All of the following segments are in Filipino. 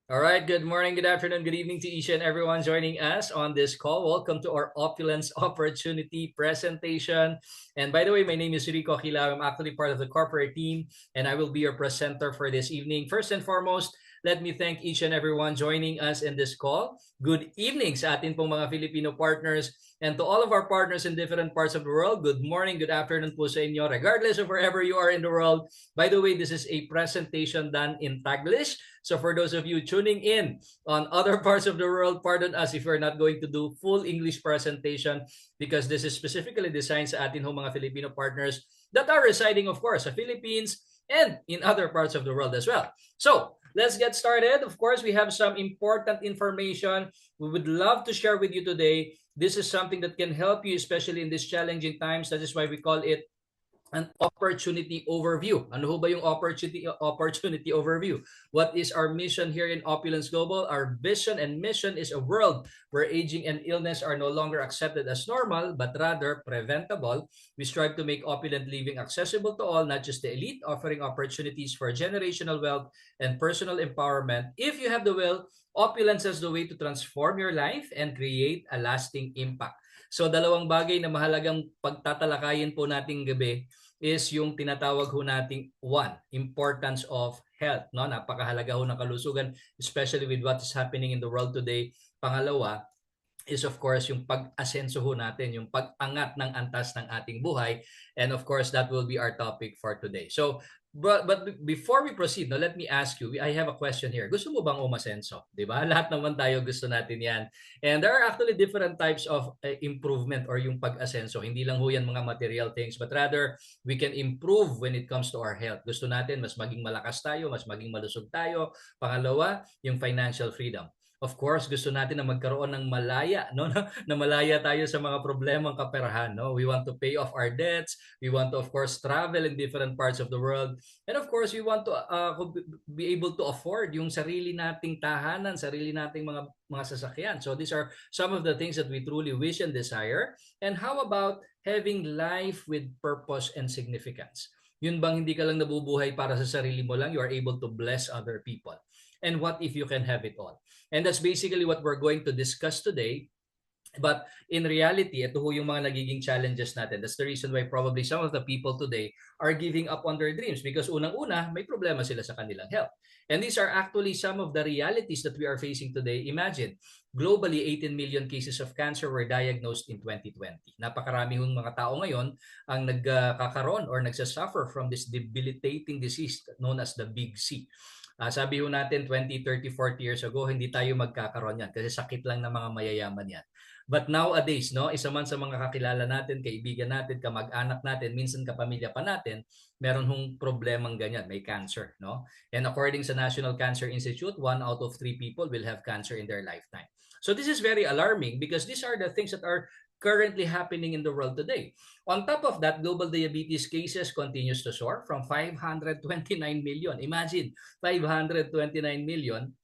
All right, good morning, good afternoon, good evening to each and everyone joining us on this call. Welcome to our Opulence Opportunity presentation. And by the way, my name is Rico Kilao. I'm actually part of the corporate team, and I will be your presenter for this evening. First and foremost, let me thank each and everyone joining us in this call. Good evening sa atin pong mga Filipino partners. And to all of our partners in different parts of the world, good morning, good afternoon po sa inyo, regardless of wherever you are in the world. By the way, this is a presentation done in Taglish. So for those of you tuning in on other parts of the world, pardon us if we're not going to do full English presentation because this is specifically designed sa atin ho mga Filipino partners that are residing, of course, sa Philippines and in other parts of the world as well. So let's get started. Of course, we have some important information we would love to share with you today. This is something that can help you, especially in these challenging times. That is why we call it an opportunity overview. Ano ho ba yung opportunity overview? What is our mission here in Opulence Global? Our vision and mission is a world where aging and illness are no longer accepted as normal, but rather preventable. We strive to make opulent living accessible to all, not just the elite, offering opportunities for generational wealth and personal empowerment. If you have the will, opulence is the way to transform your life and create a lasting impact. So dalawang bagay na mahalagang pagtatalakayin po nating gabi is yung tinatawag ho nating one, importance of health. No? Napakahalaga ho ng kalusugan, especially with what is happening in the world today. Pangalawa, is of course yung pag-asenso ho natin, yung pag-angat ng antas ng ating buhay. And of course, that will be our topic for today. So, but before we proceed, no, let me ask you, I have a question here. Gusto mo bang umasenso? Di ba? Lahat naman tayo gusto natin yan. And there are actually different types of improvement or yung pag-asenso. Hindi lang ho yan mga material things, but rather we can improve when it comes to our health. Gusto natin mas maging malakas tayo, mas maging malusog tayo. Pangalawa, yung financial freedom. Of course, gusto natin na magkaroon ng malaya, no? Na malaya tayo sa mga problemang kaperahan, no? We want to pay off our debts. We want to, of course, travel in different parts of the world. And of course, we want to be able to afford yung sarili nating tahanan, sarili nating mga sasakyan. So these are some of the things that we truly wish and desire. And how about having life with purpose and significance? Yun bang hindi ka lang nabubuhay para sa sarili mo lang, you are able to bless other people? And what if you can have it all? And that's basically what we're going to discuss today. But in reality, ito ho yung mga nagiging challenges natin. That's the reason why probably some of the people today are giving up on their dreams because unang-una, may problema sila sa kanilang health. And these are actually some of the realities that we are facing today. Imagine, globally, 18 million cases of cancer were diagnosed in 2020. Napakarami hong mga tao ngayon ang nagkakaroon or nagsasuffer from this debilitating disease known as the Big C. Sabi ho natin 20, 30, 40 years ago, hindi tayo magkakaroon yan kasi sakit lang ng mga mayayaman yan. But nowadays, no, isa man sa mga kakilala natin, kaibigan natin, kamag-anak natin, minsan kapamilya pa natin, meron hong problemang ganyan, may cancer, no? And according sa National Cancer Institute, 1 out of 3 people will have cancer in their lifetime. So this is very alarming because these are the things that are currently happening in the world today. On top of that, global diabetes cases continues to soar from 529 million. Imagine, 529 million.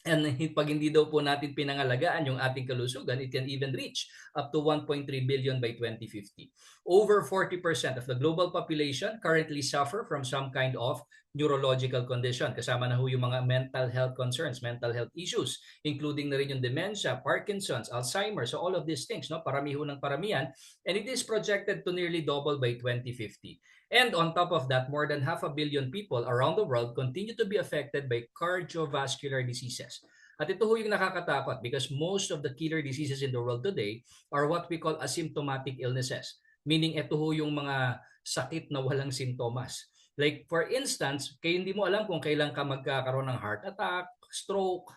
And pag hindi daw po natin pinangalagaan yung ating kalusugan, it can even reach up to 1.3 billion by 2050. Over 40% of the global population currently suffer from some kind of neurological condition. Kasama na ho yung mga mental health concerns, mental health issues, including na rin yung dementia, Parkinson's, Alzheimer's, so all of these things, no? Parami ho ng paramihan. And it is projected to nearly double by 2050. And on top of that, more than 500 million people around the world continue to be affected by cardiovascular diseases. At ito ho yung nakakatakot because most of the killer diseases in the world today are what we call asymptomatic illnesses. Meaning ito ho yung mga sakit na walang sintomas. Like for instance, kaya hindi mo alam kung kailan ka magkakaroon ng heart attack, stroke,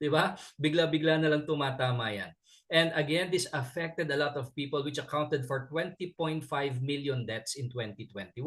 di ba? Bigla-bigla na lang tumatama yan. And again, this affected a lot of people which accounted for 20.5 million deaths in 2021.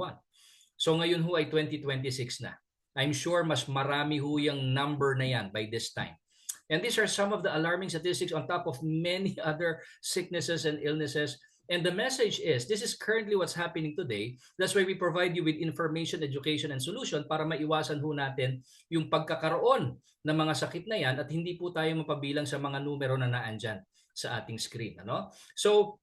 So ngayon ho ay 2026 na. I'm sure mas marami ho yung number na yan by this time. And these are some of the alarming statistics on top of many other sicknesses and illnesses. And the message is, this is currently what's happening today. That's why we provide you with information, education, and solution para maiwasan ho natin yung pagkakaroon ng mga sakit na yan at hindi po tayo mapabilang sa mga numero na naandyan sa ating screen, ano? So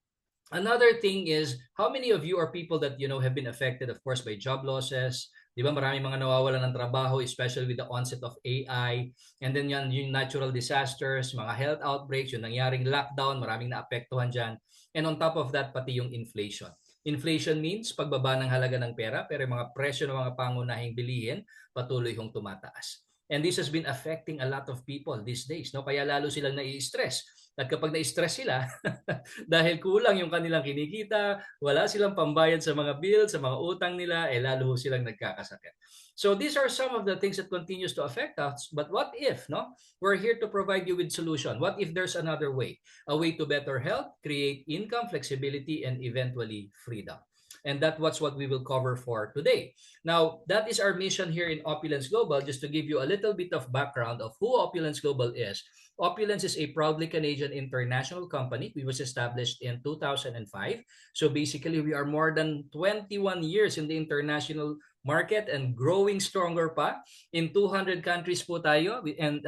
another thing is how many of you are people that have been affected, of course, by job losses, Di ba? Maraming mga nawawalan ng trabaho, especially with the onset of AI. And then yan, yung natural disasters, mga health outbreaks, yung nangyaring lockdown, maraming naapektuhan dyan. And on top of that, pati yung inflation. Inflation means pagbaba ng halaga ng pera, pero yung mga presyo ng mga pangunahing bilihin patuloy hong tumataas. And this has been affecting a lot of people these days, no? Kaya lalo silang nai-stress. At kapag na-stress sila, dahil kulang yung kanilang kinikita, wala silang pambayad sa mga bills, sa mga utang nila, lalo silang nagkakasakit. So these are some of the things that continues to affect us. But what if, no? We're here to provide you with solution. What if there's another way? A way to better health, create income, flexibility, and eventually freedom. And that's what we will cover for today. Now, that is our mission here in Opulence Global. Just to give you a little bit of background of who Opulence Global is. Opulence is a proudly Canadian international company. We was established in 2005. So basically, we are more than 21 years in the international market and growing stronger pa. In 200 countries po tayo. And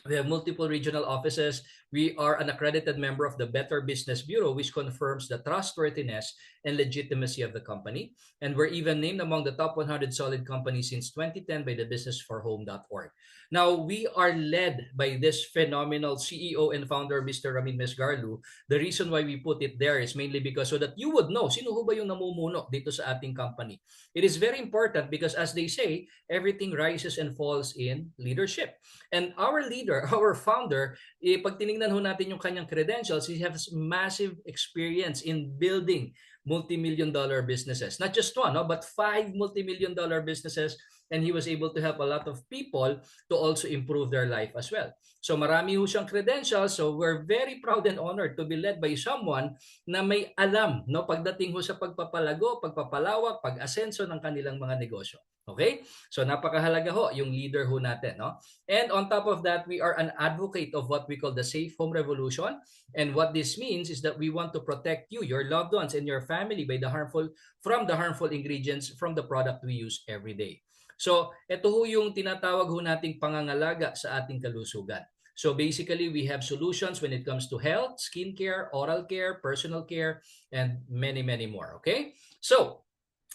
we have multiple regional offices. We are an accredited member of the Better Business Bureau, which confirms the trustworthiness and legitimacy of the company. And we're even named among the top 100 solid companies since 2010 by the businessforhome.org. Now, we are led by this phenomenal CEO and founder, Mr. Ramin Mesgarlu. The reason why we put it there is mainly because so that you would know sino ho ba yung namumuno dito sa ating company. It is very important because as they say, everything rises and falls in leadership. And our leader, our founder, pag tinignan ho natin yung kanyang credentials, he has massive experience in building multi-million-dollar businesses. Not just one, no, but 5 multi-million-dollar businesses. And he was able to help a lot of people to also improve their life as well. So marami ho siyang credentials. So we're very proud and honored to be led by someone na may alam, no, pagdating ho sa pagpapalago, pagpapalawak, pag-asenso ng kanilang mga negosyo. Okay? So napakahalaga ho yung leader ho natin, no? And on top of that, we are an advocate of what we call the safe home revolution. And what this means is that we want to protect you, your loved ones, and your family from the harmful ingredients from the product we use every day. So, ito ho yung tinatawag ho nating pangangalaga sa ating kalusugan. So basically, we have solutions when it comes to health, skincare, oral care, personal care, and many, many more. Okay? So,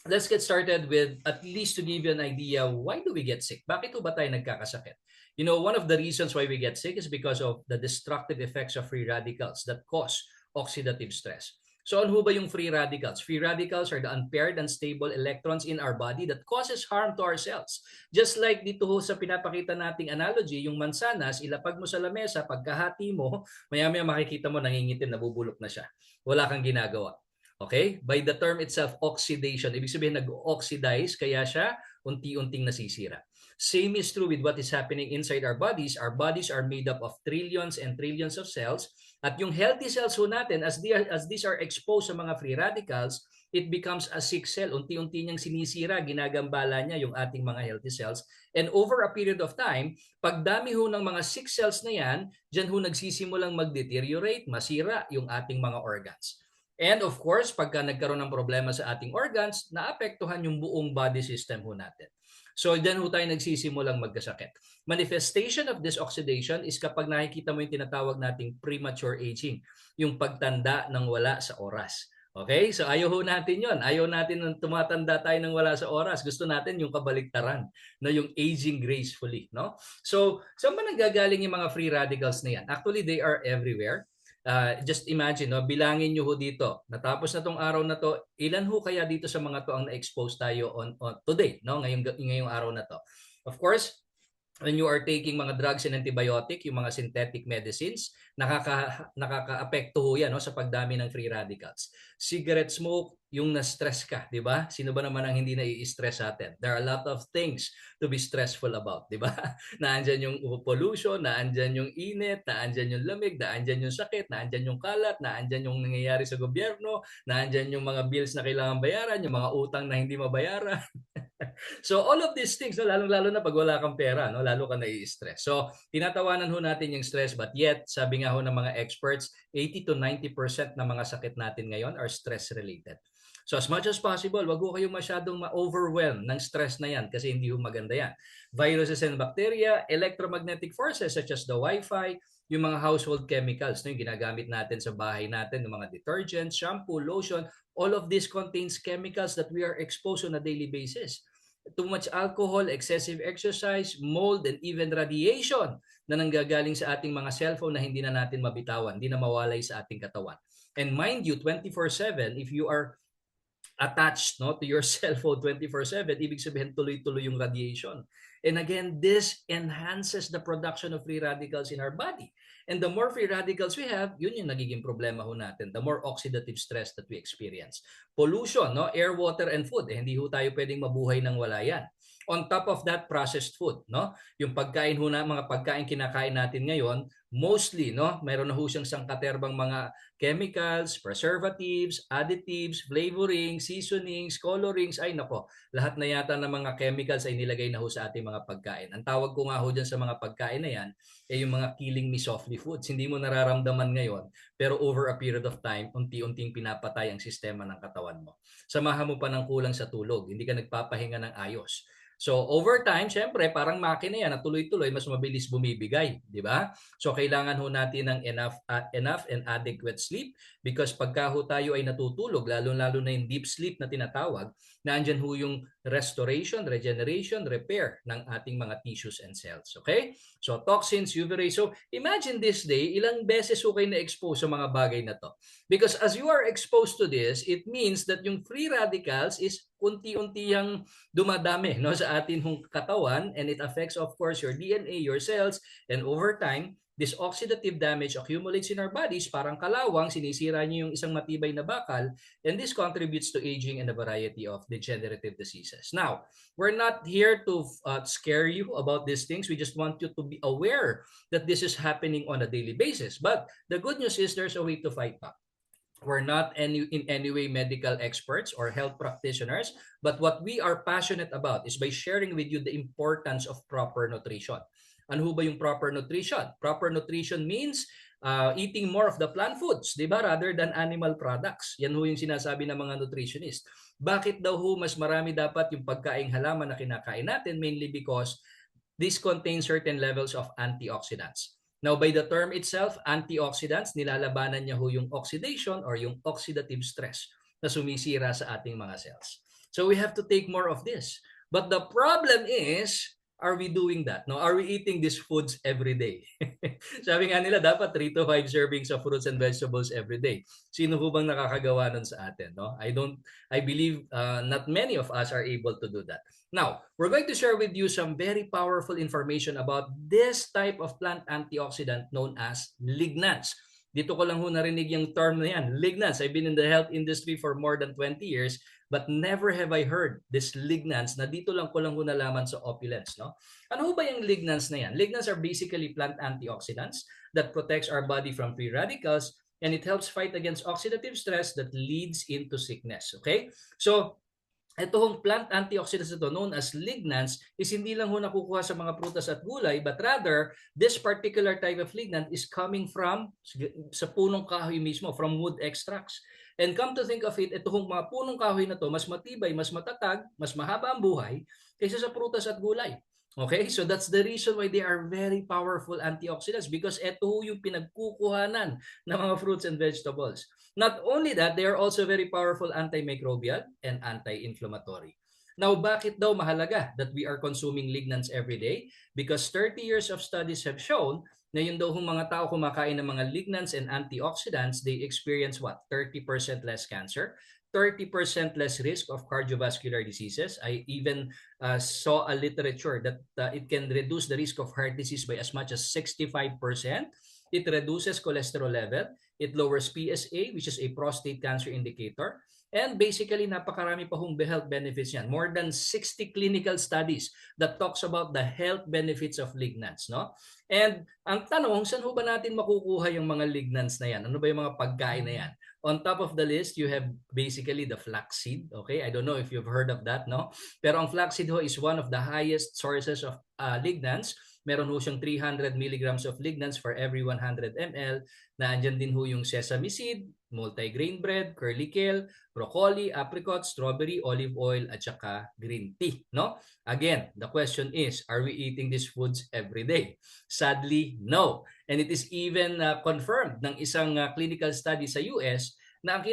let's get started with at least to give you an idea, why do we get sick? Bakit ba tayo nagkakasakit? You know, one of the reasons why we get sick is because of the destructive effects of free radicals that cause oxidative stress. So ano ba yung free radicals? Free radicals are the unpaired, unstable electrons in our body that causes harm to our cells. Just like dito ho sa pinapakita nating analogy, yung mansanas, ilapag mo sa lamesa, pagkahati mo, maya-maya makikita mo nangingitim, nabubulok na siya. Wala kang ginagawa. Okay? By the term itself, oxidation. Ibig sabihin, nag-oxidize, kaya siya unti-unting nasisira. Same is true with what is happening inside our bodies. Our bodies are made up of trillions and trillions of cells. At yung healthy cells ho natin, as these are exposed sa mga free radicals, it becomes a sick cell. Unti-unti niyang sinisira, ginagambala niya yung ating mga healthy cells. And over a period of time, pagdami ho ng mga sick cells na yan, dyan ho nagsisimulang mag-deteriorate, masira yung ating mga organs. And of course, pagka nagkaroon ng problema sa ating organs, naapektuhan yung buong body system ho natin. So, dyan ho tayo nagsisimulang magkasakit. Manifestation of this oxidation is kapag nakikita mo yung tinatawag nating premature aging, yung pagtanda ng wala sa oras. Okay? So, ayaw ho natin yon. Ayaw natin nang tumatanda tayo ng wala sa oras. Gusto natin yung kabaliktaran, na yung aging gracefully. No? So, saan ba nanggagaling yung mga free radicals na yan? Actually, they are everywhere. Just imagine, no, bilangin nyo ho dito. Natapos na tong araw na to, ilan ho kaya dito sa mga to ang na-expose tayo on today, no? Ngayong araw na to. Of course, when you are taking mga drugs and antibiotic, yung mga synthetic medicines, nakaka-apekto ho yan, no, sa pagdami ng free radicals. Cigarette smoke, yung na-stress ka, di ba? Sino ba naman ang hindi na-i-stress sa atin? There are a lot of things to be stressful about, di ba? Naandyan yung pollution, naandyan yung init, naandyan yung lamig, naandyan yung sakit, naandyan yung kalat, naandyan yung nangyayari sa gobyerno, naandyan yung mga bills na kailangan bayaran, yung mga utang na hindi mabayaran. So all of these things, no, lalong-lalo na pag wala kang pera, no, lalo ka nai-stress. So tinatawanan ho natin yung stress, but yet, sabi nga ho ng mga experts, 80 to 90% ng mga sakit natin ngayon are stress-related. So as much as possible, wag ho kayong masyadong ma-overwhelm ng stress na yan kasi hindi ho maganda yan. Viruses and bacteria, electromagnetic forces such as the Wi-Fi, yung mga household chemicals, no, yung ginagamit natin sa bahay natin, yung mga detergents, shampoo, lotion, all of this contains chemicals that we are exposed on a daily basis. too much alcohol, excessive exercise, mold, and even radiation na nanggagaling sa ating mga cellphone na hindi na natin mabitawan, hindi na mawalay sa ating katawan. And mind you, 24/7, if you are attached to your cell phone 24/7, ibig sabihin tuloy-tuloy yung radiation. And again, this enhances the production of free radicals in our body. And the more free radicals we have, yun yung nagiging problema ho natin. The more oxidative stress that we experience. Pollution, air, water, and food. Hindi ho tayo pwedeng mabuhay ng wala yan. On top of that, processed food, yung pagkain ho na, mga pagkain kinakain natin ngayon, mostly, meron na ho siyang sangkaterbang mga chemicals, preservatives, additives, flavoring, seasonings, colorings, ay nako, lahat na yata ng mga chemicals ay nilagay na ho sa ating mga pagkain. Ang tawag ko nga ho dyan sa mga pagkain na yan, ay yung mga killing me softly foods. Hindi mo nararamdaman ngayon, pero over a period of time, unti-unting pinapatay ang sistema ng katawan mo. Samahan mo pa ng kulang sa tulog, hindi ka nagpapahinga ng ayos. So over time, syempre, parang makina yan na tuloy-tuloy, mas mabilis bumibigay, di ba? So kailangan ho natin ng enough and adequate sleep because pagka ho tayo ay natutulog, lalo-lalo na yung deep sleep na tinatawag, naandyan ho yung restoration, regeneration, repair ng ating mga tissues and cells. Okay? So toxins, UV rays. So imagine this day, ilang beses ho kayo na-expose sa mga bagay na to. Because as you are exposed to this, it means that yung free radicals is unti-unti yang dumadami sa atin hong katawan, and it affects of course your DNA, your cells, and over time this oxidative damage accumulates in our bodies, parang kalawang, sinisira niyo yung isang matibay na bakal, and this contributes to aging and a variety of degenerative diseases. Now, we're not here to scare you about these things. We just want you to be aware that this is happening on a daily basis. But the good news is there's a way to fight back. We're not in any way medical experts or health practitioners, but what we are passionate about is by sharing with you the importance of proper nutrition. Ano ho ba yung proper nutrition? Proper nutrition means eating more of the plant foods, di ba? Rather than animal products. Yan ho yung sinasabi ng mga nutritionist. Bakit daw ho mas marami dapat yung pagkaing halaman na kinakain natin? Mainly because this contains certain levels of antioxidants. Now, by the term itself, antioxidants, nilalabanan niya ho yung oxidation or yung oxidative stress na sumisira sa ating mga cells. So we have to take more of this. But the problem is, are we doing that? No, are we eating these foods every day? Sabi nga nila, dapat 3 to 5 servings of fruits and vegetables every day. Sino ho bang nakakagawa nun sa atin? No? I believe not many of us are able to do that. Now, we're going to share with you some very powerful information about this type of plant antioxidant known as lignans. Dito ko lang ho narinig yung term na yan, lignans. I've been in the health industry for more than 20 years, but never have I heard this lignans na dito lang ko lang ho nalaman sa Opulence. No? Ano ho ba yung lignans na yan? Lignans are basically plant antioxidants that protects our body from free radicals, and it helps fight against oxidative stress that leads into sickness. Okay? So, ito hong plant antioxidants ito known as lignans is hindi lang ho nakukuha sa mga prutas at gulay, but rather this particular type of lignant is coming from sa punong kahoy mismo, from wood extracts. And come to think of it, ito hong mga punong kahoy na to mas matibay, mas matatag, mas mahaba ang buhay kaysa sa prutas at gulay. Okay, so that's the reason why they are very powerful antioxidants because ito yung pinagkukuhanan ng mga fruits and vegetables. Not only that, they are also very powerful antimicrobial and anti-inflammatory. Now, bakit daw mahalaga that we are consuming lignans every day? Because 30 years of studies have shown na yun daw mga tao kumakain ng mga lignans and antioxidants, they experience what? 30% less cancer, 30% less risk of cardiovascular diseases. I even saw a literature that it can reduce the risk of heart disease by as much as 65%. It reduces cholesterol level. It lowers PSA, which is a prostate cancer indicator. And basically, napakarami pa hong health benefits yan. More than 60 clinical studies that talks about the health benefits of lignans. No? And ang tanong, saan ho ba natin makukuha yung mga lignans na yan? Ano ba yung mga pagkain na yan? On top of the list, you have basically the flaxseed. Okay, I don't know if you've heard of that, no? Pero ang flaxseed ho is one of the highest sources of lignans. Meron ho siyang 300 milligrams of lignans for every 100 ml. Naandyan din ho yung sesame seed, multigrain bread, curly kale, broccoli, apricot, strawberry, olive oil, at saka green tea, no? Again, the question is, are we eating these foods every day? Sadly, no. And it is even confirmed ng isang clinical study sa US na ang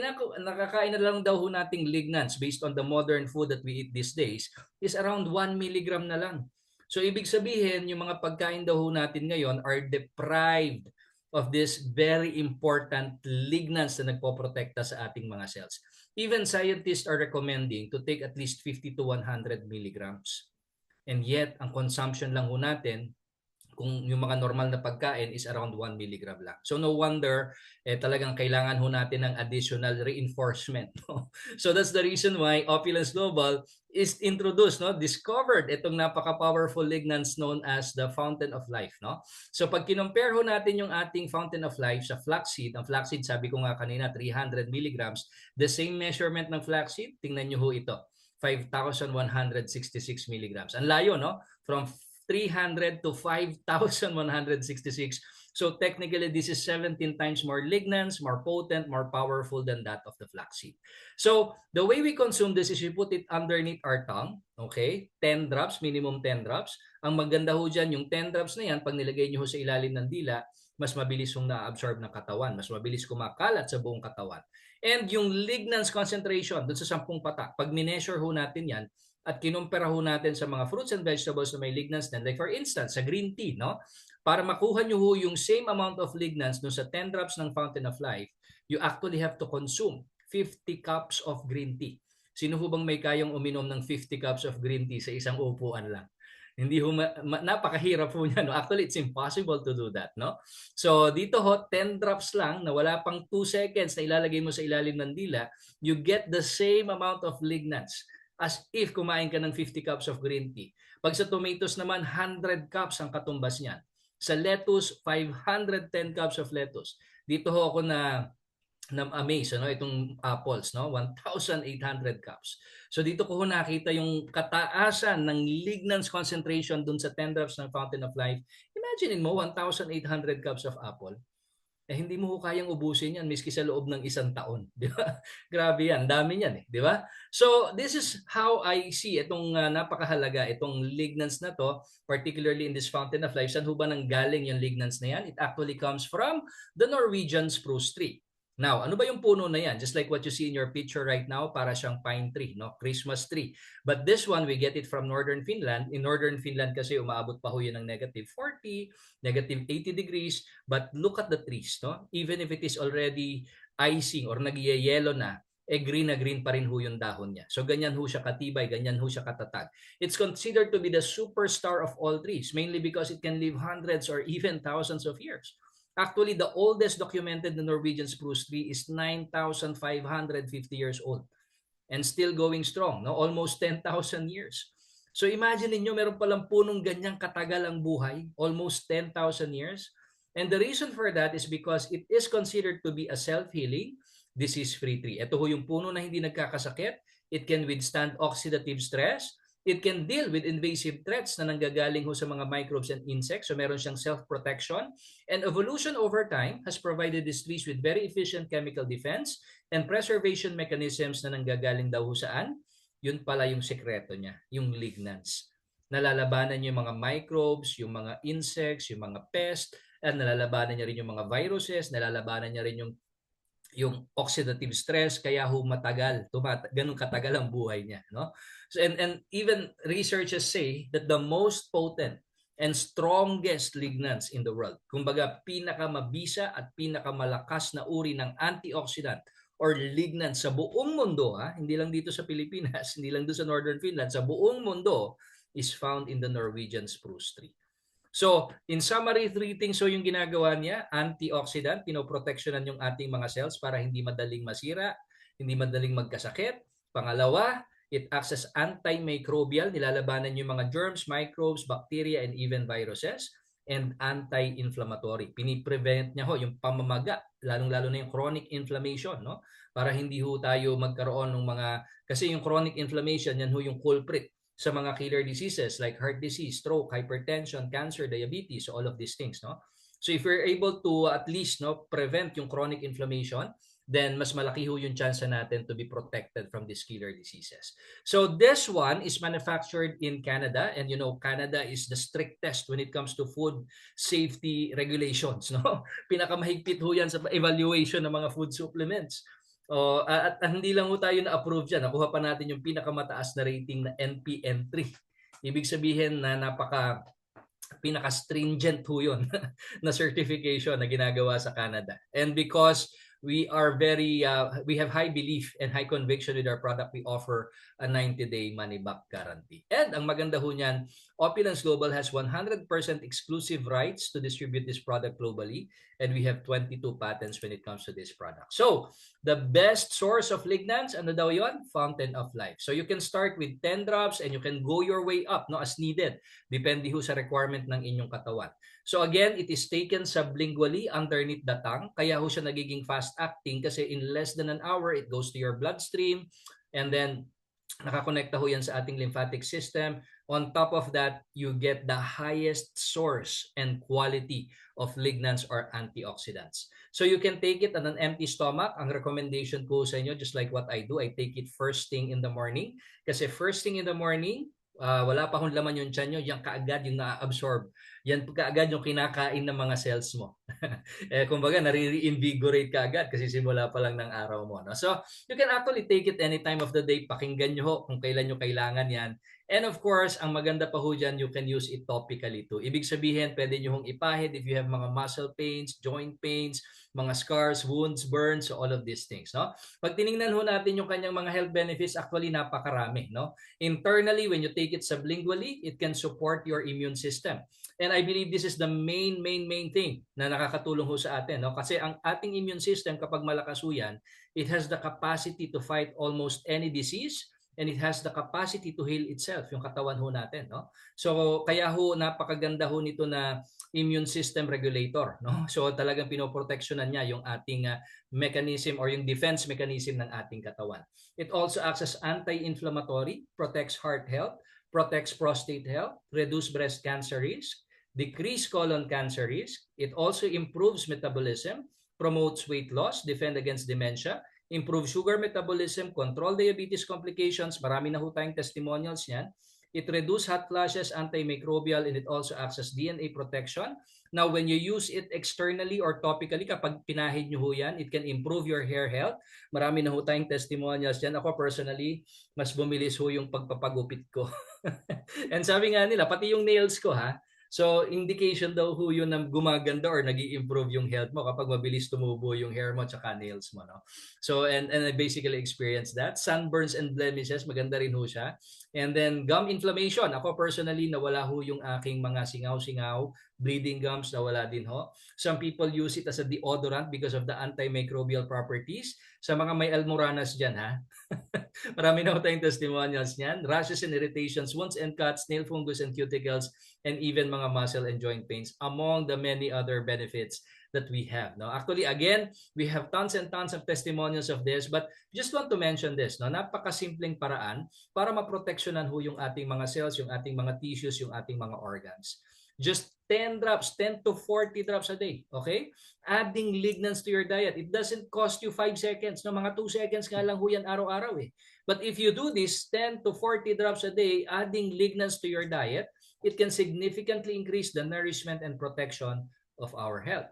nakakain na lang daw ho nating lignans based on the modern food that we eat these days is around 1 milligram na lang. So ibig sabihin, yung mga pagkain daw ho natin ngayon are deprived of this very important lignans na nagpoprotekta sa ating mga cells. Even scientists are recommending to take at least 50 to 100 milligrams. And yet, ang consumption lang ho natin, kung yung mga normal na pagkain is around 1 milligram lang. So no wonder, talagang kailangan ho natin ng additional reinforcement. No? So that's the reason why Opulence Global is introduced, no, discovered itong napaka-powerful lignans known as the Fountain of Life. No? So pag kinompare ho natin yung ating Fountain of Life sa flaxseed, ang flaxseed sabi ko nga kanina 300 milligrams, the same measurement ng flaxseed, tingnan nyo ho ito, 5,166 milligrams. Ang layo, no? From 300 to 5,166. So technically, this is 17 times more lignans, more potent, more powerful than that of the flaxseed. So the way we consume this is we put it underneath our tongue, okay? 10 drops, minimum 10 drops. Ang maganda ho dyan, yung 10 drops na yan, pag nilagay nyo ho sa ilalim ng dila, mas mabilis yung na-absorb ng katawan, mas mabilis kumakalat sa buong katawan. And yung lignans concentration, dun sa 10 patak, pag mineasure ho natin yan, at kinumpara ho natin sa mga fruits and vegetables na may lignans din. Like for instance, sa green tea, no? Para makuha nyo ho yung same amount of lignans no sa 10 drops ng Fountain of Life, you actually have to consume 50 cups of green tea. Sino ho bang may kayang uminom ng 50 cups of green tea sa isang upuan lang? Hindi ho, napakahirap po niya. No? Actually, it's impossible to do that. No? So, dito ho, 10 drops lang na wala pang 2 seconds na ilalagay mo sa ilalim ng dila, you get the same amount of lignans as if kumain ka ng 50 cups of green tea. Pag sa tomatoes naman, 100 cups ang katumbas niyan. Sa lettuce, 510 cups of lettuce. Dito ho ako na-amaze, no? Itong apples, no? 1,800 cups. So dito ko ho nakita yung kataasan ng lignans concentration dun sa 10 drops ng Fountain of Life. Imagine mo, 1,800 cups of apple. Hindi mo kayang ubusin yan miski sa loob ng isang taon. Di ba? Grabe yan. Dami yan Di ba? So, this is how I see itong napakahalaga, itong lignans na to, particularly in this Fountain of Life. Saan ho ba nang galing yung lignans na yan? It actually comes from the Norwegian spruce tree. Now, ano ba yung puno na yan? Just like what you see in your picture right now, para siyang pine tree, no? Christmas tree. But this one, we get it from northern Finland. In northern Finland kasi umaabot pa ho yun ng negative 40, negative 80 degrees. But look at the trees, no? Even if it is already icing or nagyayelo na, green na green pa rin ho yung dahon niya. So ganyan ho siya katibay, ganyan ho siya katatag. It's considered to be the superstar of all trees, mainly because it can live hundreds or even thousands of years. Actually, the oldest documented Norwegian spruce tree is 9,550 years old and still going strong, no? Almost 10,000 years. So imagine niyo meron palang punong ganyang katagal ang buhay, almost 10,000 years. And the reason for that is because it is considered to be a self-healing, disease-free tree. Ito ho yung puno na hindi nagkakasakit. It can withstand oxidative stress. It can deal with invasive threats na nanggagaling ho sa mga microbes and insects. So meron siyang self-protection. And evolution over time has provided these trees with very efficient chemical defense and preservation mechanisms na nanggagaling daw ho saan? Yun pala yung sekreto niya, yung lignans. Nalalabanan niya yung mga microbes, yung mga insects, yung mga pests, at nalalabanan niya rin yung mga viruses, nalalabanan niya rin yung oxidative stress, kaya ho matagal, ganun katagal ang buhay niya, no? So and even researchers say that the most potent and strongest lignans in the world, kumbaga pinakamabisa at pinakamalakas na uri ng antioxidant or lignan sa buong mundo, hindi lang dito sa Pilipinas, hindi lang doon sa Northern Finland, sa buong mundo is found in the Norwegian spruce tree. So, in summary, 3 things so yung ginagawa niya: antioxidant, pinoproteksyonan yung ating mga cells para hindi madaling masira, hindi madaling magkasakit. Pangalawa, it acts as antimicrobial, nilalabanan yung mga germs, microbes, bacteria, and even viruses. And anti-inflammatory, piniprevent niya ho yung pamamaga, lalong-lalo na yung chronic inflammation, no? Para hindi ho tayo magkaroon ng mga, kasi yung chronic inflammation, yan ho yung culprit sa mga killer diseases like heart disease, stroke, hypertension, cancer, diabetes, so all of these things, no? So if we're able to at least prevent yung chronic inflammation, then mas malaki ho yung chance natin to be protected from these killer diseases. So this one is manufactured in Canada, and you know Canada is the strictest when it comes to food safety regulations, no? Pinakamahigpit ho yan sa evaluation ng mga food supplements. At hindi lang ho tayo na-approve dyan. Nakuha pa natin yung pinakamataas na rating na NPN3. Ibig sabihin na pinaka-stringent ho yun na certification na ginagawa sa Canada. And because we have high belief and high conviction with our product, we offer a 90-day money-back guarantee. And ang maganda ho niyan, Opulence Global has 100% exclusive rights to distribute this product globally, and we have 22 patents when it comes to this product. So, the best source of lignans, ano daw yon? Fountain of Life. So, you can start with 10 drops and you can go your way up, no, as needed. Depende ho sa requirement ng inyong katawan. So again, it is taken sublingually underneath the tongue. Kaya ho siya nagiging fast-acting kasi in less than an hour, it goes to your bloodstream and then nakakonekta ho yan sa ating lymphatic system. On top of that, you get the highest source and quality of lignans or antioxidants. So you can take it on an empty stomach. Ang recommendation ko sa inyo, just like what I do, I take it first thing in the morning. Kasi first thing in the morning, wala pa hong laman yung tiyan nyo, yan kaagad yung na-absorb. Yan kaagad yung kinakain ng mga cells mo. Kumbaga, nare-reinvigorate kaagad kasi simula pa lang ng araw mo. No? So, you can actually take it any time of the day. Pakinggan nyo ho kung kailan nyo kailangan yan. And of course, ang maganda pa ho dyan, you can use it topically too. Ibig sabihin, pwede nyo hong ipahid if you have mga muscle pains, joint pains, mga scars, wounds, burns, so all of these things. No? Pag tinignan ho natin yung kanyang mga health benefits, actually napakarami. No? Internally, when you take it sublingually, it can support your immune system. And I believe this is the main thing na nakakatulong ho sa atin. No? Kasi ang ating immune system, kapag malakas ho yan, it has the capacity to fight almost any disease and it has the capacity to heal itself, yung katawan ho natin. No? So kaya ho napakaganda ho nito na immune system regulator. No? So talagang pinoproteksyonan niya yung ating mechanism or yung defense mechanism ng ating katawan. It also acts as anti-inflammatory, protects heart health, protects prostate health, reduce breast cancer risk, decrease colon cancer risk. It also improves metabolism, promotes weight loss, defend against dementia, improve sugar metabolism, control diabetes complications. Marami na ho tayong testimonials niyan. It reduces hot flashes, antimicrobial, and it also acts as DNA protection. Now, when you use it externally or topically, kapag pinahid nyo ho yan, it can improve your hair health. Marami na ho tayong testimonials dyan. Ako personally, mas bumilis ho yung pagpapagupit ko. And sabi nga nila, pati yung nails ko ha, so indication daw ho yun na gumaganda or nag-i-improve yung health mo kapag mabilis tumubo yung hair mo at nails mo. No? So and I basically experienced that. Sunburns and blemishes, maganda rin ho siya. And then gum inflammation. Ako personally, nawala ho yung aking mga singaw-singaw, bleeding gums, nawala din ho. Some people use it as a deodorant because of the antimicrobial properties. Sa mga may almoranas dyan ha, marami na ho tayong testimonials niyan. Rashes and irritations, wounds and cuts, nail fungus and cuticles, and even mga muscle and joint pains, among the many other benefits that we have. No? Actually, again, we have tons and tons of testimonials of this, but just want to mention this. No? Napakasimpleng paraan para maproteksyonan ho yung ating mga cells, yung ating mga tissues, yung ating mga organs. Just 10 drops, 10 to 40 drops a day. Okay? Adding lignans to your diet. It doesn't cost you 5 seconds. No? Mga 2 seconds nga lang ho yan araw-araw eh. But if you do this 10 to 40 drops a day, adding lignans to your diet, it can significantly increase the nourishment and protection of our health.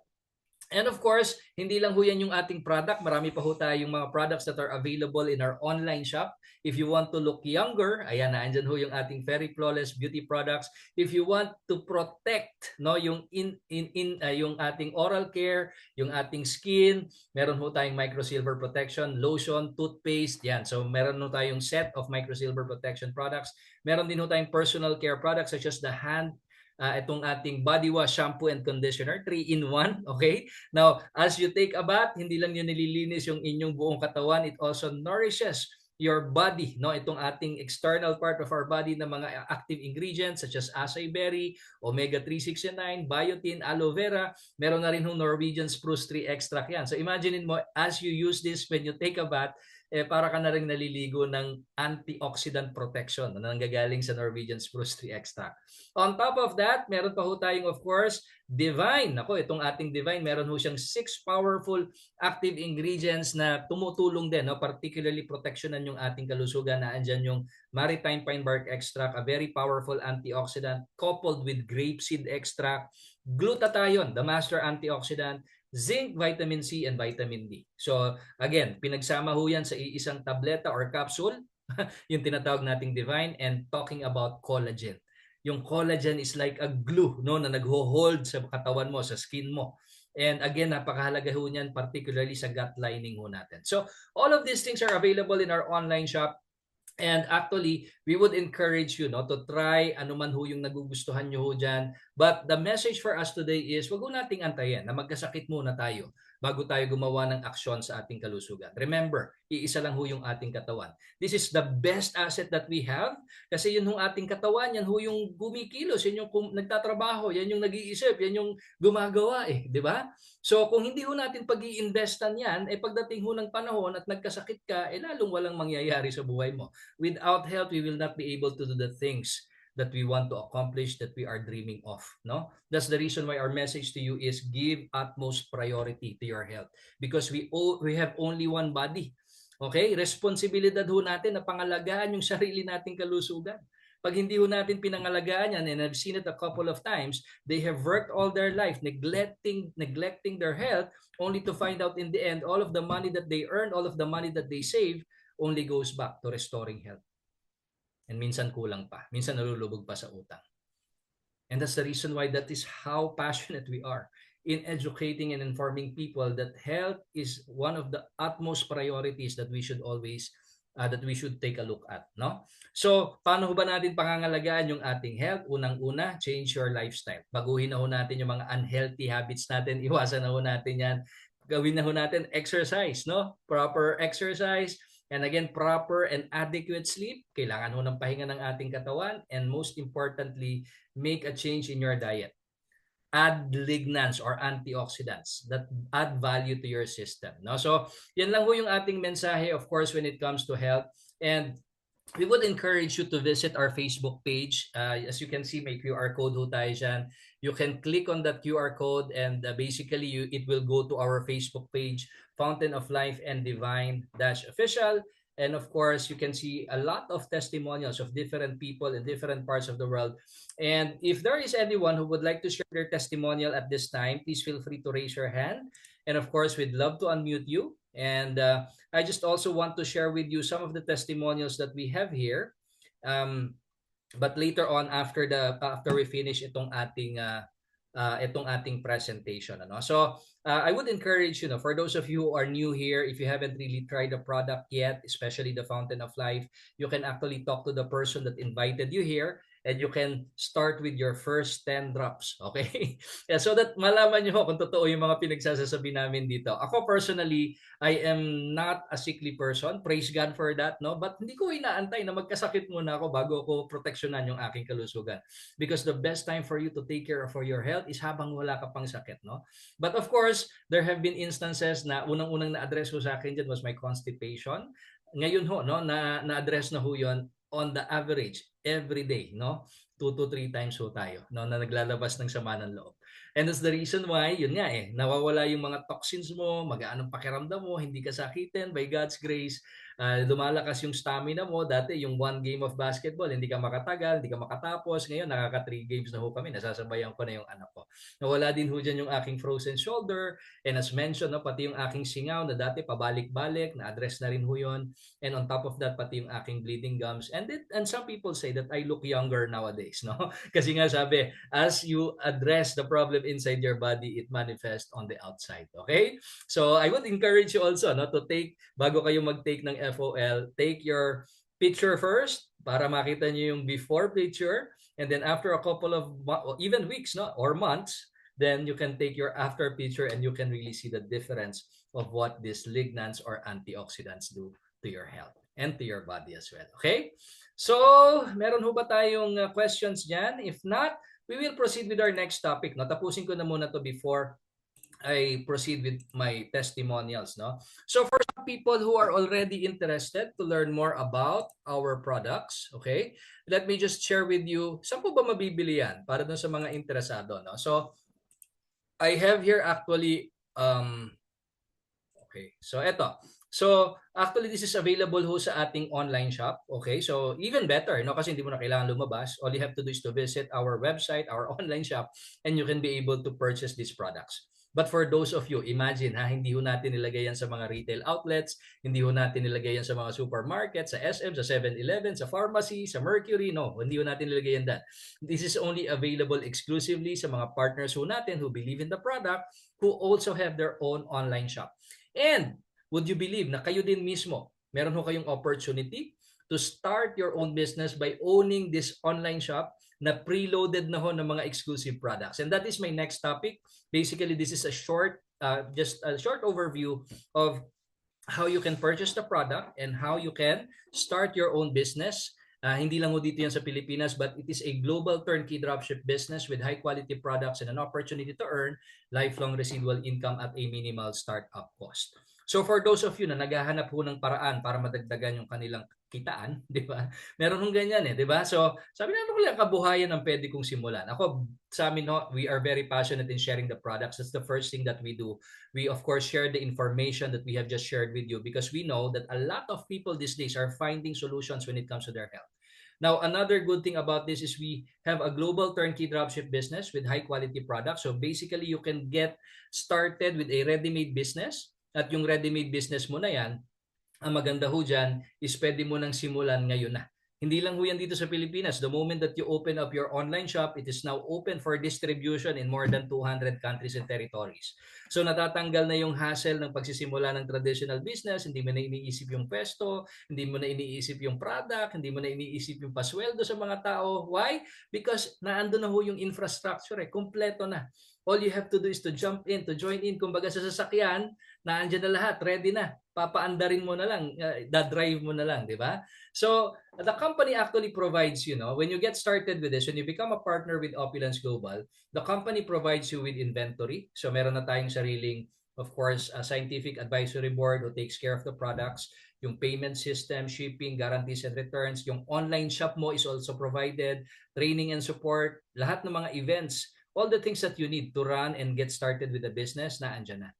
And of course, hindi lang ho yan yung ating product. Marami pa ho tayong mga products that are available in our online shop. If you want to look younger, ayan na, andyan ho yung ating Very Flawless Beauty products. If you want to protect no yung yung ating oral care, yung ating skin, meron ho tayong microsilver protection, lotion, toothpaste, yan. So meron ho tayong set of microsilver protection products. Meron din ho tayong personal care products such as the hand itong ating body wash, shampoo, and conditioner, 3-in-1, okay? Now, as you take a bath, hindi lang yun nililinis yung inyong buong katawan, it also nourishes your body, no? Itong ating external part of our body na mga active ingredients such as acai berry, omega 369, biotin, aloe vera, meron na rin yung Norwegian spruce tree extract yan. So imagine mo, as you use this when you take a bath, para ka na rin naliligo ng antioxidant protection na nanggagaling sa Norwegian spruce tree extract. On top of that, meron pa ho tayong of course Divine. Ako, itong ating Divine, meron ho siyang 6 powerful active ingredients na tumutulong din, no? Particularly protectionan yung ating kalusugan na andyan yung maritime pine bark extract, a very powerful antioxidant coupled with grapeseed extract, glutathione, the master antioxidant, zinc, vitamin C, and vitamin D. So again, pinagsama ho yan sa iisang tableta or capsule, yung tinatawag nating Divine, and talking about collagen. Yung collagen is like a glue, no, na nagho-hold sa katawan mo, sa skin mo. And again, napakahalaga ho niyan, particularly sa gut lining ho natin. So all of these things are available in our online shop. And actually, we would encourage you, no, to try ano man ho yung nagugustuhan nyo ho dyan. But the message for us today is, wag ho nating antayin na magkasakit muna tayo bago tayo gumawa ng aksyon sa ating kalusugan. Remember, iisa lang ho yung ating katawan. This is the best asset that we have kasi yun yung ating katawan, yan ho yung gumikilos, yan yung nagtatrabaho, yan yung nag-iisip, yan yung gumagawa di ba? So kung hindi ho natin pag-iinvestan yan, pagdating ho ng panahon at nagkasakit ka, lalong walang mangyayari sa buhay mo. Without health, we will not be able to do the things that we want to accomplish, that we are dreaming of. No, that's the reason why our message to you is give utmost priority to your health, because we have only one body. Okay, responsibilidad ho natin na pangalagaan yung sarili nating kalusugan. Pag hindi ho natin pinangalagaan yan, and I've seen it a couple of times, they have worked all their life neglecting their health, only to find out in the end all of the money that they earn, all of the money that they save only goes back to restoring health. And minsan kulang pa. Minsan nalulubog pa sa utang. And that's the reason why that is how passionate we are in educating and informing people that health is one of the utmost priorities that we should always that we should take a look at, no? So, paano ba natin pangangalagaan yung ating health? Unang-una, change your lifestyle. Baguhin na ho natin yung mga unhealthy habits natin. Iwasan na ho natin yan. Gawin na ho natin exercise, no? Proper exercise. And again, proper and adequate sleep. Kailangan ho ng pahinga ng ating katawan. And most importantly, make a change in your diet. Add lignans or antioxidants that add value to your system. No? So, yan lang ho yung ating mensahe, of course, when it comes to health. And we would encourage you to visit our Facebook page. As you can see, may QR code ho tayo dyan. You can click on that QR code and basically it will go to our Facebook page, Fountain of Life and Divine-Official. And of course, you can see a lot of testimonials of different people in different parts of the world. And if there is anyone who would like to share their testimonial at this time, please feel free to raise your hand. And of course, we'd love to unmute you. And I just also want to share with you some of the testimonials that we have here. But later on, after we finish itong ating presentation, ano. So I would encourage, for those of you who are new here, if you haven't really tried the product yet, especially the Fountain of Life, you can actually talk to the person that invited you here, and you can start with your first 10 drops, okay? Yeah, so that malaman nyo kung totoo yung mga pinagsasasabi namin dito. Ako personally, I am not a sickly person. Praise God for that, no? But hindi ko inaantay na magkasakit muna ako bago ko proteksyonan yung aking kalusugan. Because the best time for you to take care of your health is habang wala ka pang sakit, no? But of course, there have been instances na unang-unang na-address ko sa akin dyan was my constipation. Ngayon ho, no, na-address na ho yun on the average every day, no? 2 to 3 times ho tayo, no, na naglalabas ng sama ng loob. And that's the reason why, yun nga nawawala yung mga toxins mo, magaan ang pakiramdam mo, hindi ka sakitin by God's grace. Lumalakas yung stamina mo. Dati yung 1 game of basketball, hindi ka makatagal, hindi ka makatapos. Ngayon, nakaka 3 games na ho kami. Nasasabayan ko na yung anak ko. Nawala din ho dyan yung aking frozen shoulder. And as mentioned, no, pati yung aking singaw na dati pabalik-balik, na-address na rin ho yun. And on top of that, pati yung aking bleeding gums. And some people say that I look younger nowadays, no? Kasi nga sabi, as you address the problem inside your body, it manifests on the outside. Okay? So I would encourage you also, no, to take, bago kayo mag-take ng FOL, take your picture first para makita niyo yung before picture, and then after a couple of even weeks, no, or months, then you can take your after picture and you can really see the difference of what these lignans or antioxidants do to your health and to your body as well. Okay? So, meron ho ba tayong questions dyan? If not, we will proceed with our next topic. No? Tapusin ko na muna to before I proceed with my testimonials, no? So for some people who are already interested to learn more about our products, okay, let me just share with you, saan po ba mabibili yan para dun sa mga interesado, no? So I have here actually, okay, so eto. So actually this is available ho sa ating online shop, okay? So even better, no, kasi hindi mo na kailangan lumabas. All you have to do is to visit our website, our online shop, and you can be able to purchase these products. But for those of you, imagine ha, hindi ho natin nilagay yan sa mga retail outlets, hindi ho natin nilagay yan sa mga supermarket, sa SM, sa 7-Eleven, sa pharmacy, sa Mercury, no, hindi ho natin nilagay yan dyan. This is only available exclusively sa mga partners ho natin who believe in the product, who also have their own online shop. And would you believe na kayo din mismo, meron ho kayong opportunity to start your own business by owning this online shop na preloaded na ho ng mga exclusive products. And that is my next topic. Basically, this is a short, just a short overview of how you can purchase the product and how you can start your own business. Hindi lang ho dito yan sa Pilipinas, but it is a global turnkey dropship business with high quality products and an opportunity to earn lifelong residual income at a minimal startup cost. So for those of you na naghahanap ho ng paraan para madagdagan yung kanilang kitaan, di ba? Meron hong ganyan di ba? So, sabi namin ko lang, kabuhayan ang pwede kong simulan. Ako, sa amin, no, we are very passionate in sharing the products. That's the first thing that we do. We, of course, share the information that we have just shared with you because we know that a lot of people these days are finding solutions when it comes to their health. Now, another good thing about this is we have a global turnkey dropship business with high-quality products. So, basically, you can get started with a ready-made business. At yung ready-made business mo na yan, ang maganda ho dyan is pwede mo nang simulan ngayon na. Hindi lang ho yan dito sa Pilipinas. The moment that you open up your online shop, it is now open for distribution in more than 200 countries and territories. So natatanggal na yung hassle ng pagsisimula ng traditional business, hindi mo na iniisip yung pwesto, hindi mo na iniisip yung product, hindi mo na iniisip yung pasweldo sa mga tao. Why? Because naando na ho yung infrastructure, kompleto na. All you have to do is to jump in, to join in. Kumbaga sa sasakyan, naandyan na lahat, ready na. Papaandarin mo na lang, da-drive mo na lang, di ba? So, the company actually provides, when you get started with this, when you become a partner with Opulence Global, the company provides you with inventory. So, meron na tayong sariling, of course, a scientific advisory board who takes care of the products, yung payment system, shipping, guarantees and returns, yung online shop mo is also provided, training and support, lahat ng mga events, all the things that you need to run and get started with the business, naandyan na.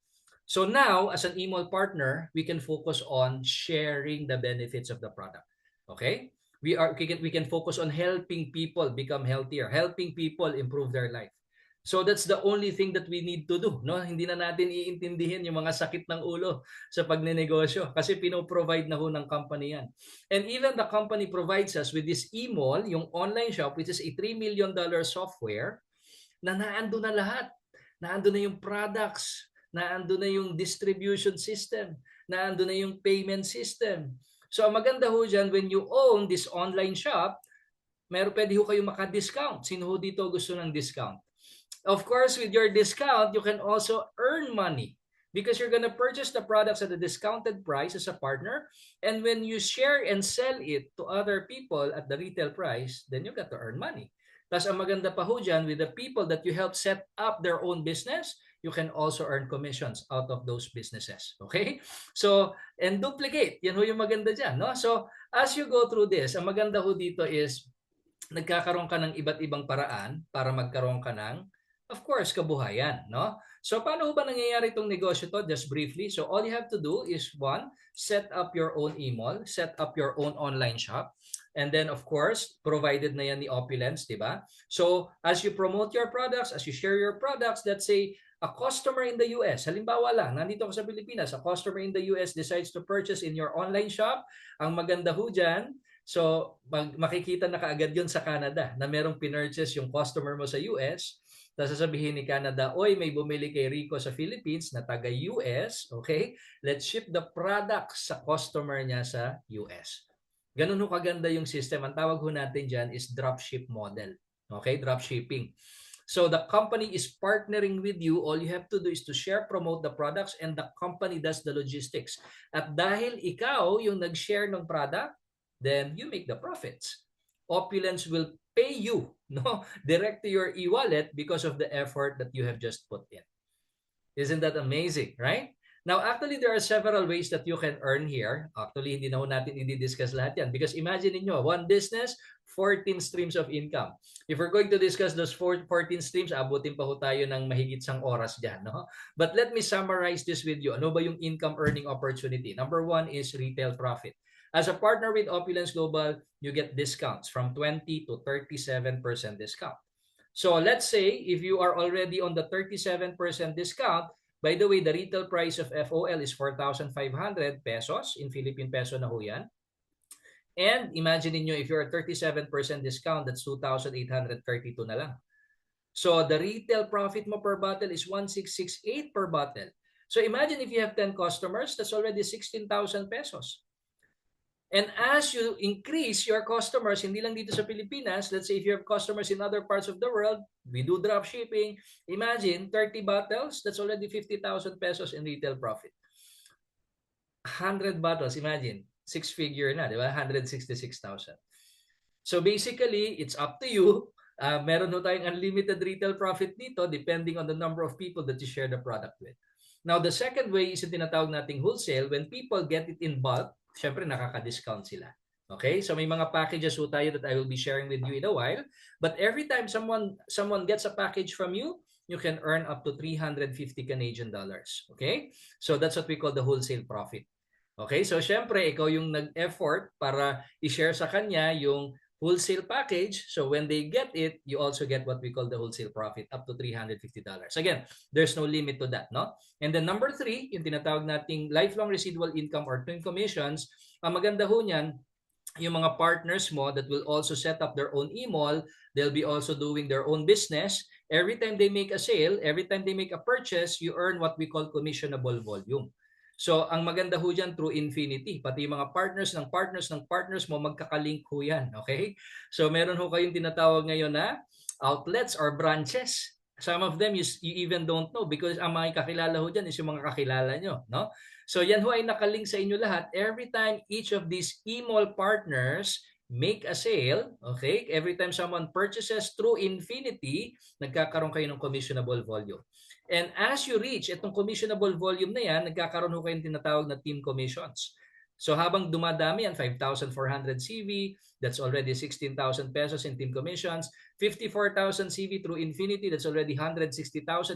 So now, as an email partner, we can focus on sharing the benefits of the product. Okay? We can focus on helping people become healthier, helping people improve their life. So that's the only thing that we need to do, no? Hindi na natin iintindihin yung mga sakit ng ulo sa pagnenegosyo kasi pino-provide na ho ng company yan. And even the company provides us with this e-mall, yung online shop, which is a $3 million software na naando na lahat. Naando na yung products, naando na yung distribution system, naando na yung payment system. So, ang maganda ho dyan, when you own this online shop, pwede ho kayo maka-discount. Sino ho dito gusto ng discount? Of course, with your discount, you can also earn money because you're gonna purchase the products at a discounted price as a partner. And when you share and sell it to other people at the retail price, then you got to earn money. Tapos ang maganda pa ho dyan, with the people that you help set up their own business, you can also earn commissions out of those businesses. Okay? So, and duplicate. Yan ho yung maganda dyan. No? So, as you go through this, ang maganda ho dito is nagkakaroon ka ng iba't ibang paraan para magkaroon ka ng, of course, kabuhayan. No? So, paano ba nangyayari itong negosyo to? Just briefly. So, all you have to do is, one, set up your own e-mall, set up your own online shop. And then, of course, provided na yan ni Opulence, di ba? So, as you promote your products, as you share your products, let's say, a customer in the US, halimbawa lang, nandito ako sa Pilipinas, a customer in the US decides to purchase in your online shop, ang maganda ho dyan, so makikita na kaagad yun sa Canada na merong pinurchase yung customer mo sa US, tapos sasabihin ni Canada, oy, may bumili kay Rico sa Philippines na taga US, okay? Let's ship the products sa customer niya sa US. Ganun ho kaganda yung system. Ang tawag ho natin dyan is dropship model. Okay? Dropshipping. So the company is partnering with you. All you have to do is to share, promote the products, and the company does the logistics. At dahil ikaw yung nag-share ng product, then you make the profits. Opulence will pay you, no, direct to your e-wallet because of the effort that you have just put in. Isn't that amazing, right? Now, actually, there are several ways that you can earn here. Actually, hindi na ho natin i-discuss lahat yan. Because imagine niyo, one business, 14 streams of income. If we're going to discuss those 14 streams, abutin pa ho tayo ng mahigit sang oras dyan. No? But let me summarize this with you. Ano ba yung income earning opportunity? Number one is retail profit. As a partner with Opulence Global, you get discounts from 20 to 37% discount. So let's say if you are already on the 37% discount, by the way, the retail price of FOL is 4,500 pesos. In Philippine peso na ho yan. And imagine niyo if you're at 37% discount, that's 2,832 na lang. So the retail profit mo per bottle is 1,668 per bottle. So imagine if you have 10 customers, that's already 16,000 pesos. And as you increase your customers, hindi lang dito sa Pilipinas, let's say if you have customers in other parts of the world, we do drop shipping. Imagine 30 bottles, that's already 50,000 pesos in retail profit. 100 bottles, imagine, six-figure na, di ba? 166,000. So basically, it's up to you. Meron ho tayong unlimited retail profit dito depending on the number of people that you share the product with. Now, the second way is yung tinatawag nating wholesale. When people get it in bulk, syempre nakaka-discount sila. Okay? So may mga packages ho tayo that I will be sharing with you in a while. But every time someone gets a package from you, you can earn up to 350 Canadian dollars. Okay? So that's what we call the wholesale profit. Okay? So syempre, ikaw yung nag-effort para i-share sa kanya yung wholesale package. So when they get it, you also get what we call the wholesale profit up to $350. Again, there's no limit to that, no? And then number 3, yung tinatawag nating lifelong residual income or twin commissions, ang maganda ho niyan, yung mga partners mo that will also set up their own e-mall, they'll be also doing their own business. Every time they make a sale, every time they make a purchase, you earn what we call commissionable volume. So, ang maganda ho dyan through infinity. Pati yung mga partners mo, magkakalink ho yan. Okay? So, meron ho kayong tinatawag ngayon na outlets or branches. Some of them you even don't know because ang mga kakilala ho dyan is yung mga kakilala nyo. No? So, yan ho ay nakalink sa inyo lahat. Every time each of these e-mall partners make a sale, okay? Every time someone purchases through infinity, nagkakaroon kayo ng commissionable volume. And as you reach itong commissionable volume na yan, nagkakaroon ho kayong tinatawag na team commissions. So habang dumadami yan, 5,400 CV, that's already 16,000 pesos in team commissions. 54,000 CV through Infinity, that's already 160,000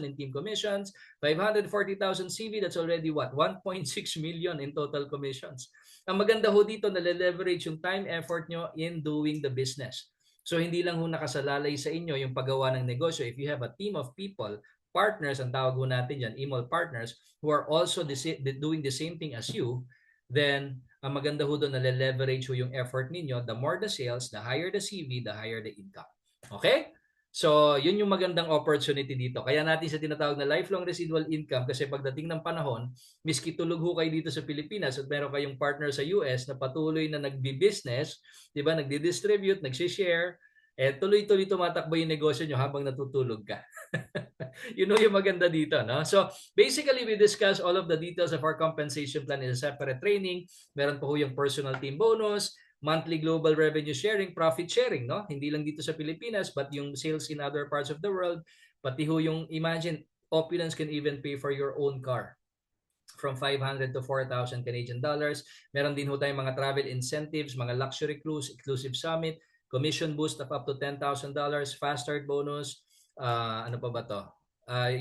in team commissions. 540,000 CV, that's already what? 1.6 million in total commissions. Ang maganda ho dito, nale-leverage yung time effort nyo in doing the business. So hindi lang ho nakasalalay sa inyo yung paggawa ng negosyo. If you have a team of people, partners, ang tawag ho natin dyan, email partners, who are also doing the same thing as you, then ang maganda ho doon, nale-leverage ho yung effort ninyo. The more the sales, the higher the CV, the higher the income. Okay? So, yun yung magandang opportunity dito. Kaya natin sa tinatawag na lifelong residual income kasi pagdating ng panahon, miski tulog ho kayo dito sa Pilipinas at meron kayong partner sa US na patuloy na nagbi-business, di ba, nagdi-distribute, nagsi-share, tuloy-tuloy tumatakbo yung negosyo nyo habang natutulog ka. You know yung maganda dito, no? So, basically, we discuss all of the details of our compensation plan in a separate training. Meron po yung personal team bonus, monthly global revenue sharing, profit sharing, no? Hindi lang dito sa Pilipinas, but yung sales in other parts of the world. Pati ho yung, imagine, Opulence can even pay for your own car from 500 to 4,000 Canadian dollars. Meron din ho tayong mga travel incentives, mga luxury cruise, exclusive summit, commission boost of up to $10,000, fast start bonus, ano pa ba to?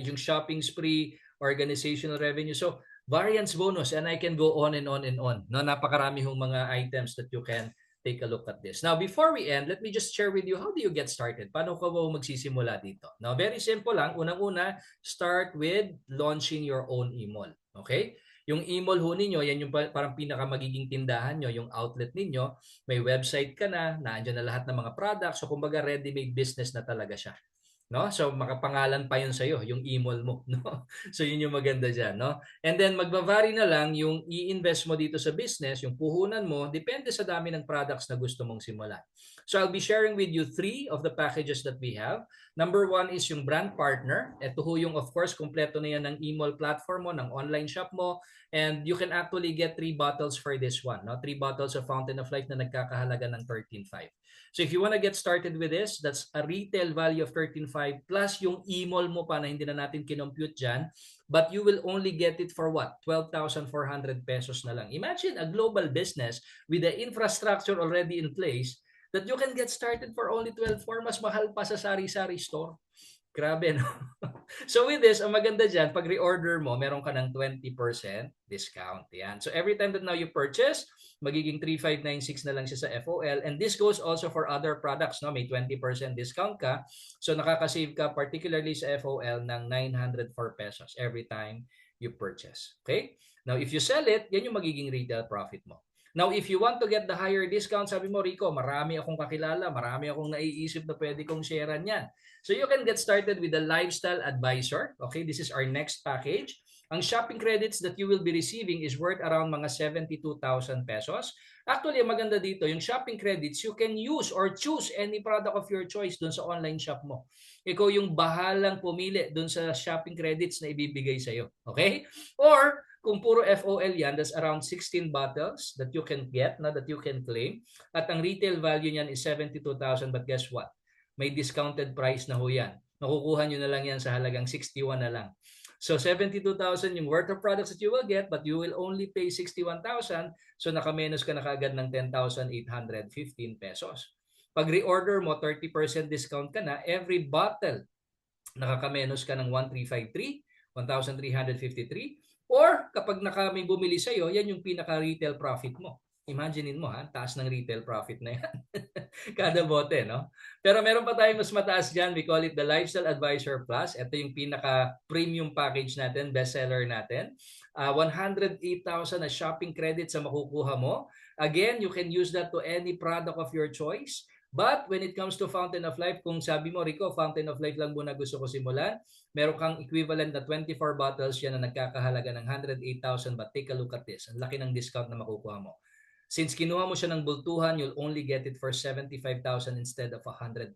Yung shopping spree, organizational revenue. So, variance bonus, and I can go on and on and on. No, napakarami hong mga items that you can take a look at this. Now, before we end, let me just share with you how do you get started? Paano ka ba magsisimula dito? Now, very simple lang. Unang-una, start with launching your own e-mall. Okay? Yung e-mall ho ninyo, yan yung parang pinaka magiging tindahan nyo, yung outlet ninyo. May website ka na, nandiyan na lahat ng mga products. So, kumbaga, ready-made business na talaga siya. No? So makapangalan pa yun sa iyo, yung email mo, no? So yun yung maganda diyan, no? And then magba-vary na lang yung i-invest mo dito sa business, yung puhunan mo, depende sa dami ng products na gusto mong simulan. So I'll be sharing with you 3 of the packages that we have. Number 1 is yung brand partner. Ito ho yung, of course, kompleto na yan ng email platform mo, ng online shop mo, and you can actually get 3 bottles for this one, no? 3 bottles of Fountain of Life na nagkakahalaga ng 13.5. So if you want to get started with this, that's a retail value of 13.5 plus yung e-mall mo pa na hindi na natin kinompute dyan, but you will only get it for what? 12,400 pesos na lang. Imagine a global business with the infrastructure already in place that you can get started for only 12,400, mas mahal pa sa sari-sari store. Grabe, no? So with this, ang maganda dyan, pag reorder mo, meron ka ng 20% discount. Yan. So every time that now you purchase, magiging 3,596 na lang siya sa FOL. And this goes also for other products. No? May 20% discount ka. So nakaka-save ka particularly sa FOL ng 904 pesos every time you purchase. Okay? Now, if you sell it, yan yung magiging retail profit mo. Now, if you want to get the higher discount, sabi mo, Rico, marami akong kakilala, marami akong naiisip na pwede kong sharean yan. So you can get started with the Lifestyle Advisor. Okay, this is our next package. Ang shopping credits that you will be receiving is worth around mga 72,000 pesos. Actually, ang maganda dito, yung shopping credits, you can use or choose any product of your choice dun sa online shop mo. Ikaw yung bahalang pumili dun sa shopping credits na ibibigay sa'yo. Okay? Or, kung puro FOL yan, that's around 16 bottles that you can get, na that you can claim. At ang retail value niyan is 72,000. But guess what? May discounted price na ho yan. Makukuha nyo na lang yan sa halagang 61 na lang. So 72,000 yung worth of products that you will get, but you will only pay 61,000. So nakamenos ka na kagad ng 10,815 pesos. Pag reorder mo, 30% discount ka na. Every bottle, nakakamenos ka ng 1,353, 1,353. Or kapag may bumili sa'yo, yan yung pinaka-retail profit mo. Imaginein mo ha, taas ng retail profit na yan. Kada bote, no? Pero meron pa tayong mas mataas dyan. We call it the Lifestyle Advisor Plus. Ito yung pinaka-premium package natin, bestseller natin. 108,000 na shopping credits sa makukuha mo. Again, you can use that to any product of your choice. But when it comes to Fountain of Life, kung sabi mo, Rico, Fountain of Life lang muna gusto ko simulan, meron kang equivalent na 24 bottles yan na nagkakahalaga ng 108,000. But take a look at this. Ang laki ng discount na makukuha mo. Since kinuha mo siya ng bultuhan, you'll only get it for 75,000 instead of 108,000.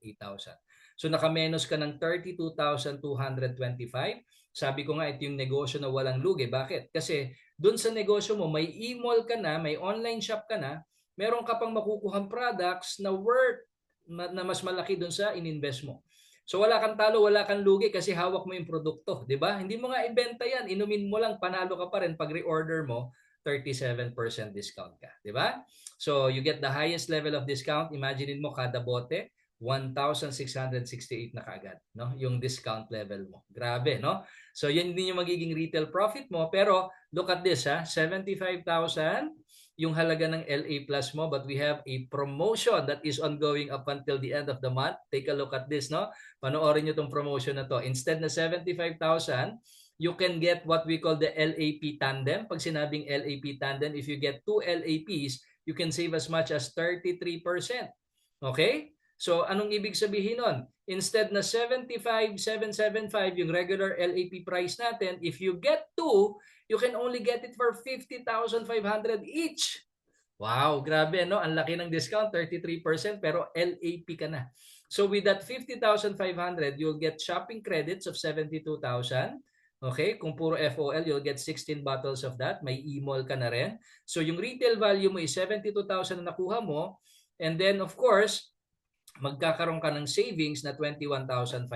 So nakamenos ka ng 32,225. Sabi ko nga, ito yung negosyo na walang lugi. Bakit? Kasi dun sa negosyo mo, may e-mall ka na, may online shop ka na, meron ka pang makukuhang products na worth na mas malaki dun sa ininvest mo. So wala kang talo, wala kang lugi kasi hawak mo yung produkto, 'di ba? Hindi mo nga ibenta 'yan, inumin mo lang, panalo ka pa rin pag reorder mo, 37% discount ka, 'di ba? So you get the highest level of discount. Imaginein mo kada bote 1,668 na kaagad, no? Yung discount level mo. Grabe, no? So yun din yung magiging retail profit mo, pero look at this ha, 75,000 yung halaga ng LA Plus mo, but we have a promotion that is ongoing up until the end of the month. Take a look at this, no? Panoorin nyo tong promotion na to. Instead na 75,000, you can get what we call the LAP Tandem. Pag sinabing LAP Tandem, if you get 2 LAPs, you can save as much as 33%. Okay? So, anong ibig sabihin nun? Instead na 75,775 yung regular LAP price natin, if you get 2, you can only get it for 50,500 each. Wow, grabe, no? Ang laki ng discount, 33%, pero LAP ka na. So with that 50,500, you'll get shopping credits of 72,000. Okay, kung puro FOL, you'll get 16 bottles of that. May e-mall ka na rin. So yung retail value mo is 72,000 na nakuha mo. And then, of course, magkakaroon ka ng savings na 21,500.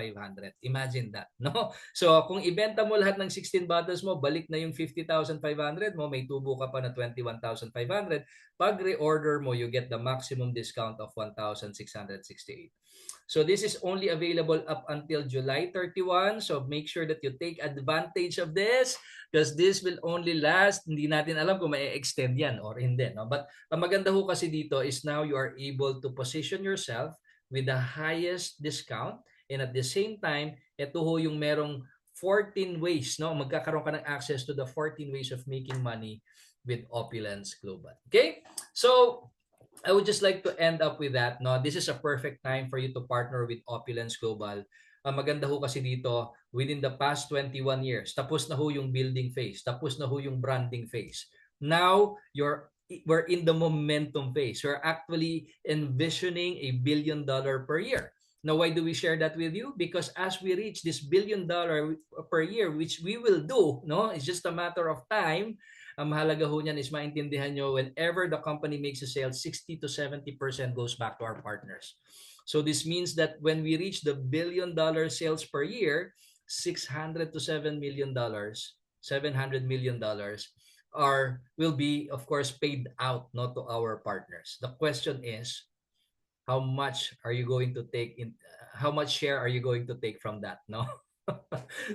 Imagine that, no? So, kung ibenta mo lahat ng 16 bottles mo, balik na yung 50,500 mo, may tubo ka pa na 21,500. Pag reorder mo, you get the maximum discount of 1,668. So, this is only available up until July 31. So, make sure that you take advantage of this because this will only last. Hindi natin alam kung may-extend yan or hindi, no? But, ang maganda ho kasi dito is now you are able to position yourself with the highest discount, and at the same time, ito ho yung merong 14 ways, no? Magkakaroon ka ng access to the 14 ways of making money with Opulence Global. Okay? So, I would just like to end up with that, no? This is a perfect time for you to partner with Opulence Global. Maganda ho kasi dito, within the past 21 years, tapos na ho yung building phase, tapos na ho yung branding phase. Now, we're in the momentum phase. We're actually envisioning $1 billion per year. Now, why do we share that with you? Because as we reach this $1 billion per year, which we will do, no, it's just a matter of time. Ang mahalaga ho niyan is maintindihan nyo, whenever the company makes a sale, 60 to 70% goes back to our partners. So this means that when we reach the $1 billion sales per year, $600 to $7 million, $700 million will be, of course, paid out, not to our partners. The question is, how much are you going to take in, how much share are you going to take from that, no?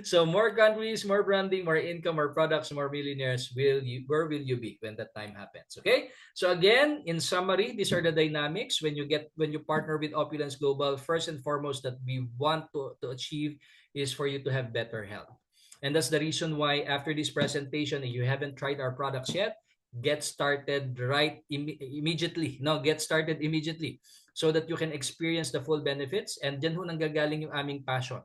So more countries, more branding, more income, more products, more millionaires. Where will you be when that time happens? Okay. So again, in summary, these are the dynamics when you partner with Opulence Global. First and foremost, that we want to achieve is for you to have better health, and that's the reason why after this presentation, if you haven't tried our products yet, get started immediately. No, get started immediately so that you can experience the full benefits. And dyan ho nanggagaling yung aming passion.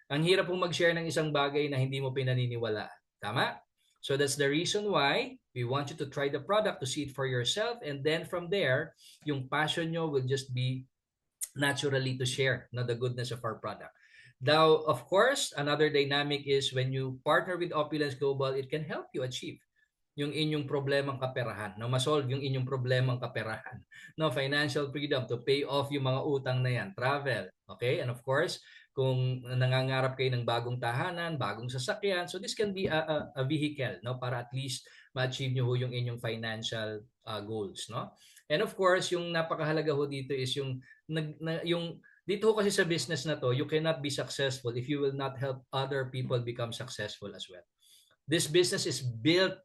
Ang hirap pong mag-share ng isang bagay na hindi mo pinaniniwalaan. Tama? So that's the reason why we want you to try the product to see it for yourself, and then from there, yung passion nyo will just be naturally to share the goodness of our product. Now, of course, another dynamic is when you partner with Opulence Global, it can help you achieve yung inyong problemang kaperahan, no, masolve yung inyong problemang kaperahan, no, financial freedom to pay off yung mga utang na yan, travel, okay, and of course, kung nangangarap kayo ng bagong tahanan, bagong sasakyan, so this can be a vehicle, no, para at least ma-achieve nyo yung inyong financial goals, no, and of course, yung napakahalaga ho dito is yung dito kasi sa business na to, you cannot be successful if you will not help other people become successful as well. This business is built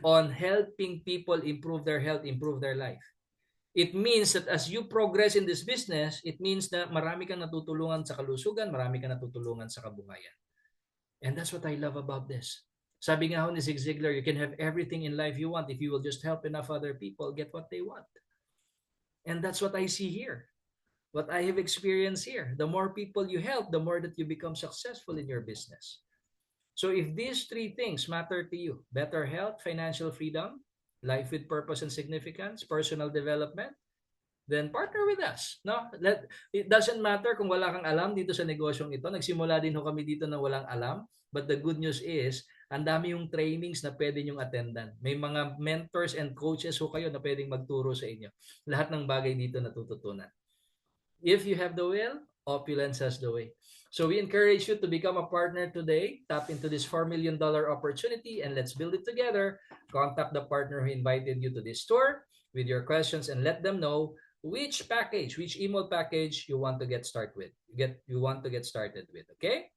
on helping people improve their health, improve their life. It means that as you progress in this business, it means na marami kang natutulungan sa kalusugan, marami kang natutulungan sa kabuhayan. And that's what I love about this. Sabi nga ho ni Zig Ziglar, you can have everything in life you want if you will just help enough other people get what they want. And that's what I see here. What I have experienced here. The more people you help, the more that you become successful in your business. So if these three things matter to you, better health, financial freedom, life with purpose and significance, personal development, then partner with us. No? It doesn't matter kung wala kang alam dito sa negosyong ito. Nagsimula din ho kami dito na walang alam. But the good news is, ang dami yung trainings na pwede nyong attendan. May mga mentors and coaches ho kayo na pwedeng magturo sa inyo. Lahat ng bagay dito natututunan. If you have the will, Opulence has the way. So we encourage you to become a partner today. Tap into this $4 million opportunity and let's build it together. Contact the partner who invited you to this tour with your questions and let them know which package, which email package you want to get started with. Okay?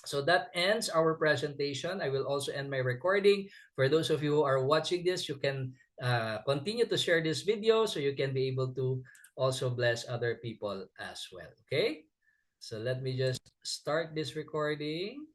So that ends our presentation. I will also end my recording. For those of you who are watching this, you can continue to share this video so you can be able to also bless other people as well. Okay? So let me just start this recording.